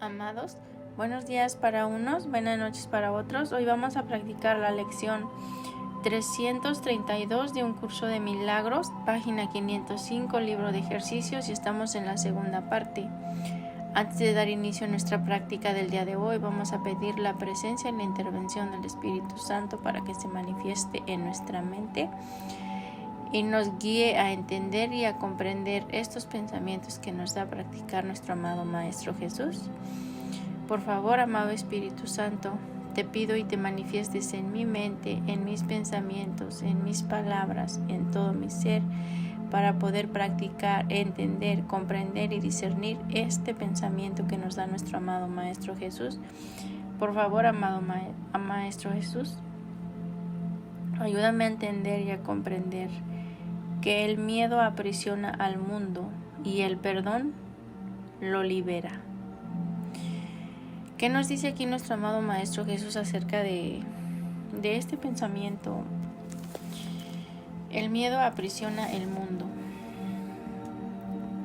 Amados, buenos días para unos, buenas noches para otros. Hoy vamos a practicar la lección 332 de un curso de milagros, página 505, libro de ejercicios, y estamos en la segunda parte. Antes de dar inicio a nuestra práctica del día de hoy, vamos a pedir la presencia y la intervención del Espíritu Santo para que se manifieste en nuestra mente y nos guíe a entender y a comprender estos pensamientos que nos da a practicar nuestro amado Maestro Jesús. Por favor, amado Espíritu Santo, te pido y te manifiestes en mi mente, en mis pensamientos, en mis palabras, en todo mi ser, para poder practicar, entender, comprender y discernir este pensamiento que nos da nuestro amado Maestro Jesús. Por favor, amado Maestro Jesús, ayúdame a entender y a comprender que el miedo aprisiona al mundo y el perdón lo libera. ¿Qué nos dice aquí nuestro amado Maestro Jesús acerca de este pensamiento? El miedo aprisiona el mundo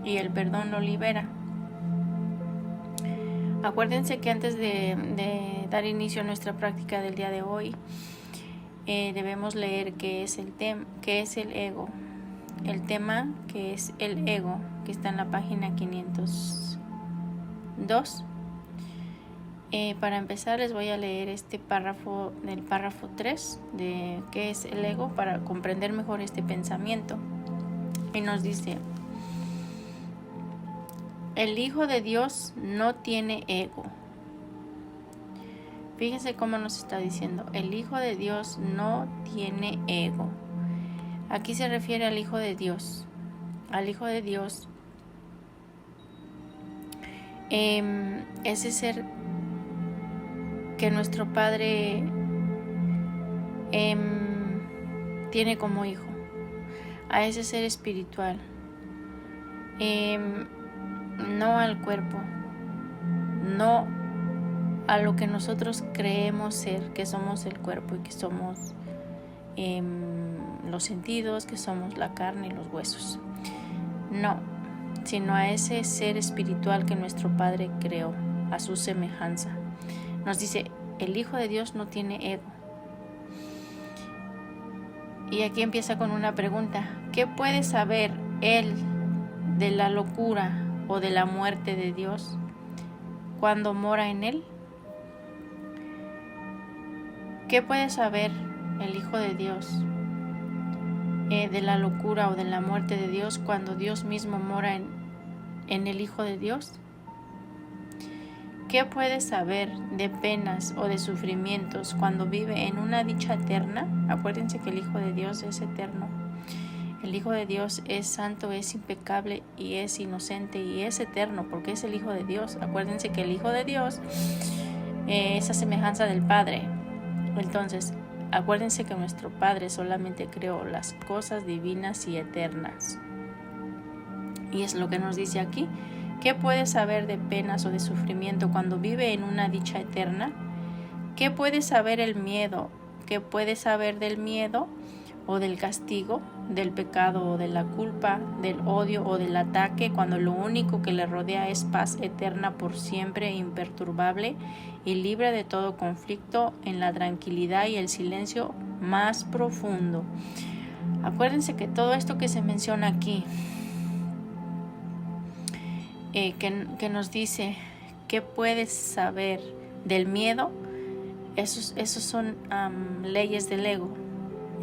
y el perdón lo libera. Acuérdense que antes de dar inicio a nuestra práctica del día de hoy, debemos leer qué es el ego. El tema que es el ego, que está en la página 502. Para empezar les voy a leer este párrafo del párrafo 3 de qué es el ego para comprender mejor este pensamiento. Y nos dice: el Hijo de Dios no tiene ego. Fíjense cómo nos está diciendo: el Hijo de Dios no tiene ego. Aquí se refiere al Hijo de Dios. Al Hijo de Dios, ese ser que nuestro Padre tiene como hijo, a ese ser espiritual, no al cuerpo, no a lo que nosotros creemos ser, que somos el cuerpo y que somos los sentidos, que somos la carne y los huesos. No, sino a ese ser espiritual que nuestro Padre creó a su semejanza. Nos dice: el Hijo de Dios no tiene ego. Y aquí empieza con una pregunta: ¿qué puede saber él de la locura o de la muerte de Dios cuando mora en él? ¿Qué puede saber el Hijo de Dios de la locura o de la muerte de Dios cuando Dios mismo mora en el Hijo de Dios? ¿Qué puede saber de penas o de sufrimientos cuando vive en una dicha eterna? Acuérdense que el Hijo de Dios es eterno. El Hijo de Dios es santo, es impecable y es inocente y es eterno porque es el Hijo de Dios. Acuérdense que el Hijo de Dios es a semejanza del Padre. Entonces, acuérdense que nuestro Padre solamente creó las cosas divinas y eternas. Y es lo que nos dice aquí. ¿Qué puede saber de penas o de sufrimiento cuando vive en una dicha eterna? ¿Qué puede saber el miedo? ¿Qué puede saber del miedo o del castigo, del pecado o de la culpa, del odio o del ataque, cuando lo único que le rodea es paz eterna por siempre, imperturbable y libre de todo conflicto, en la tranquilidad y el silencio más profundo? Acuérdense que todo esto que se menciona aquí, que nos dice qué puedes saber del miedo, esos son leyes del ego,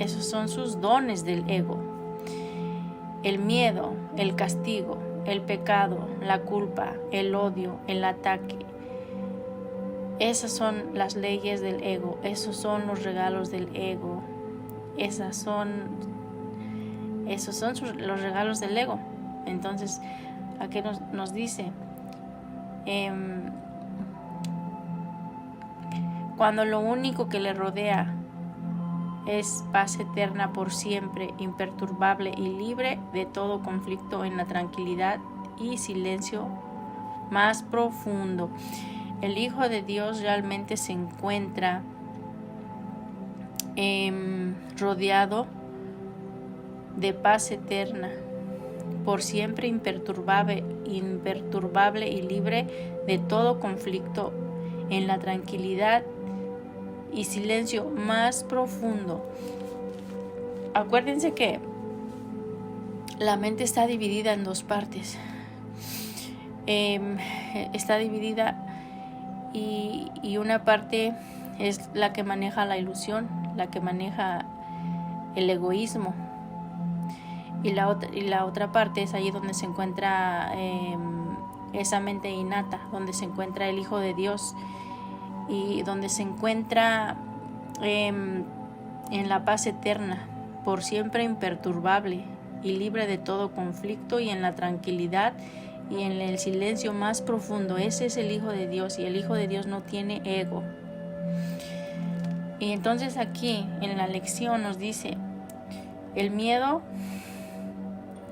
esos son sus dones del ego. El miedo, el castigo, el pecado, la culpa, el odio, el ataque, esas son las leyes del ego, esos son los regalos del ego, esos son los regalos del ego. Entonces, aquí nos dice, cuando lo único que le rodea es paz eterna por siempre, imperturbable y libre de todo conflicto, en la tranquilidad y silencio más profundo. El Hijo de Dios realmente se encuentra rodeado de paz eterna, por siempre imperturbable y libre de todo conflicto, en la tranquilidad y silencio más profundo. Acuérdense que la mente está dividida en dos partes. Está dividida y una parte es la que maneja la ilusión, la que maneja el egoísmo, y la otra parte es ahí donde se encuentra esa mente innata, donde se encuentra el Hijo de Dios y donde se encuentra en la paz eterna, por siempre imperturbable y libre de todo conflicto, y en la tranquilidad y en el silencio más profundo. Ese es el Hijo de Dios, y el Hijo de Dios no tiene ego. Y entonces aquí en la lección nos dice: el miedo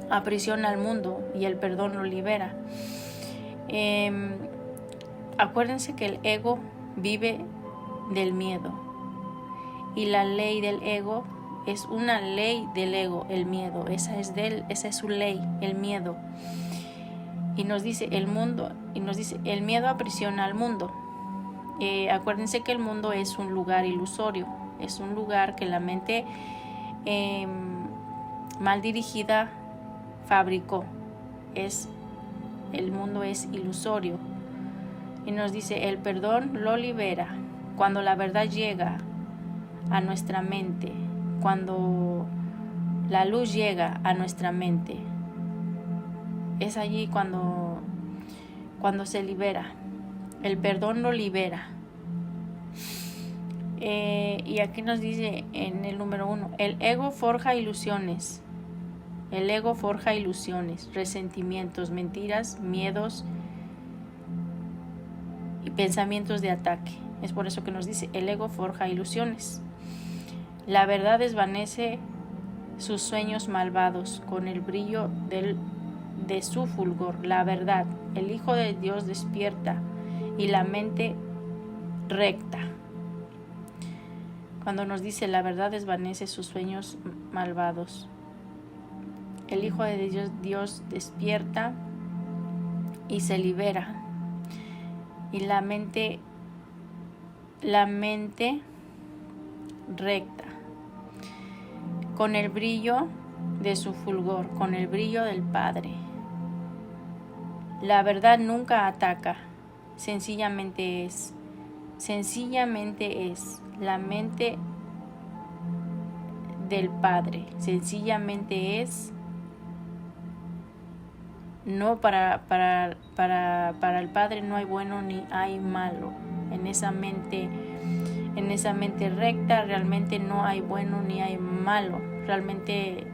aprisiona al mundo y el perdón lo libera. Acuérdense que el ego vive del miedo, y la ley del ego es una ley del ego, el miedo. Esa es su ley, el miedo. Y nos dice el miedo aprisiona al mundo. Acuérdense que el mundo es un lugar ilusorio, es un lugar que la mente mal dirigida fabricó. El mundo es ilusorio. Y nos dice: el perdón lo libera. Cuando la verdad llega a nuestra mente, cuando la luz llega a nuestra mente, es allí cuando se libera. El perdón lo libera. Y aquí nos dice en el número 1: el ego forja ilusiones. El ego forja ilusiones, resentimientos, mentiras, miedos y pensamientos de ataque. Es por eso que nos dice: el ego forja ilusiones. La verdad desvanece sus sueños malvados con el brillo de su fulgor. La verdad, el Hijo de Dios despierta y la mente recta. Cuando nos dice: la verdad desvanece sus sueños malvados, el Hijo de Dios despierta y se libera, y la mente recta, con el brillo de su fulgor, con el brillo del Padre. La verdad nunca ataca, sencillamente es la mente del Padre, sencillamente es. No, para el Padre no hay bueno ni hay malo. En esa mente recta realmente no hay bueno ni hay malo. Realmente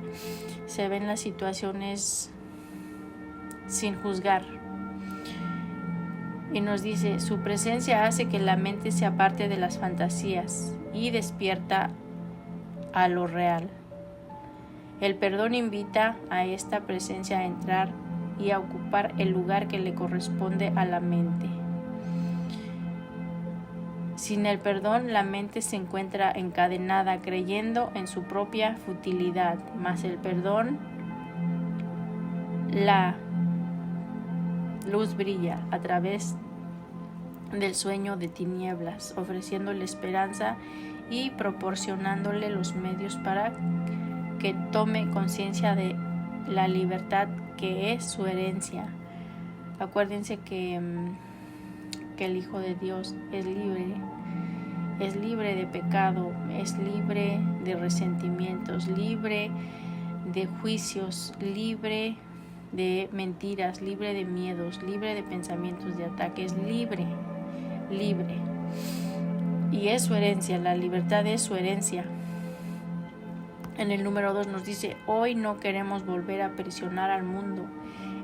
se ven las situaciones sin juzgar. Y nos dice: su presencia hace que la mente se aparte de las fantasías y despierta a lo real. El perdón invita a esta presencia a entrar y a ocupar el lugar que le corresponde a la mente. Sin el perdón, la mente se encuentra encadenada, creyendo en su propia futilidad. Mas el perdón, la luz brilla a través del sueño de tinieblas, ofreciéndole esperanza y proporcionándole los medios para que tome conciencia de la libertad que es su herencia. Acuérdense que el Hijo de Dios es libre de pecado, es libre de resentimientos, libre de juicios, libre de mentiras, libre de miedos, libre de pensamientos de ataque, es libre. Y es su herencia, la libertad es su herencia. En el número 2 nos dice: hoy no queremos volver a aprisionar al mundo.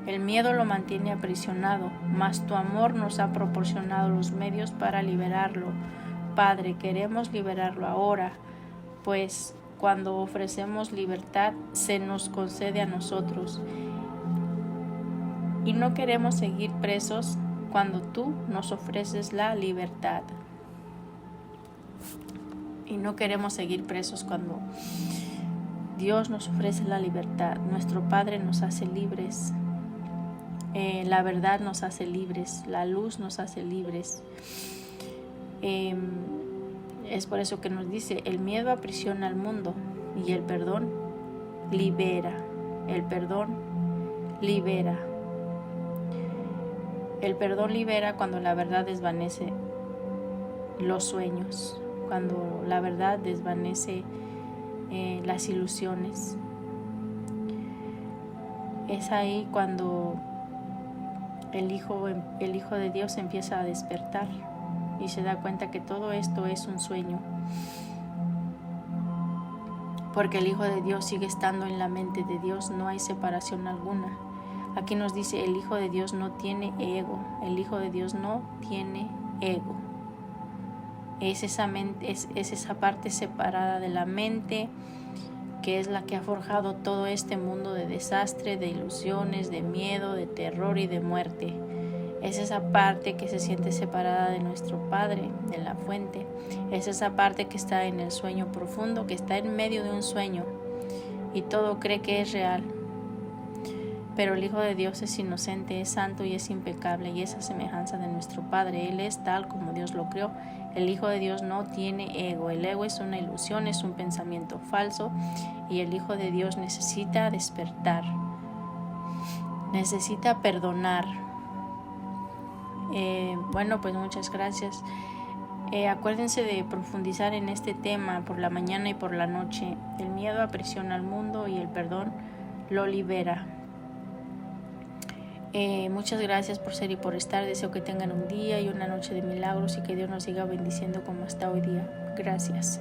El miedo lo mantiene aprisionado, mas tu amor nos ha proporcionado los medios para liberarlo. Padre, queremos liberarlo ahora, pues cuando ofrecemos libertad se nos concede a nosotros. Y no queremos seguir presos cuando tú nos ofreces la libertad. Y no queremos seguir presos cuando Dios nos ofrece la libertad, nuestro Padre nos hace libres, la verdad nos hace libres, la luz nos hace libres. Es por eso que nos dice, el miedo aprisiona al mundo y el perdón libera. El perdón libera. El perdón libera cuando la verdad desvanece los sueños, cuando la verdad desvanece las ilusiones. Es ahí cuando el Hijo de Dios empieza a despertar y se da cuenta que todo esto es un sueño, porque el Hijo de Dios sigue estando en la mente de Dios, no hay separación alguna. Aquí nos dice, el Hijo de Dios no tiene ego, el Hijo de Dios no tiene ego. Es esa parte separada de la mente, que es la que ha forjado todo este mundo de desastre, de ilusiones, de miedo, de terror y de muerte. Es esa parte que se siente separada de nuestro Padre, de la fuente. Es esa parte que está en el sueño profundo, que está en medio de un sueño y todo cree que es real. Pero el Hijo de Dios es inocente, es santo y es impecable, y es a semejanza de nuestro Padre. Él es tal como Dios lo creó. El Hijo de Dios no tiene ego. El ego es una ilusión, es un pensamiento falso, y el Hijo de Dios necesita despertar, necesita perdonar. Bueno, pues muchas gracias. Acuérdense de profundizar en este tema por la mañana y por la noche. El miedo aprisiona al mundo y el perdón lo libera. Muchas gracias por ser y por estar. Deseo que tengan un día y una noche de milagros y que Dios nos siga bendiciendo como hasta hoy día. Gracias.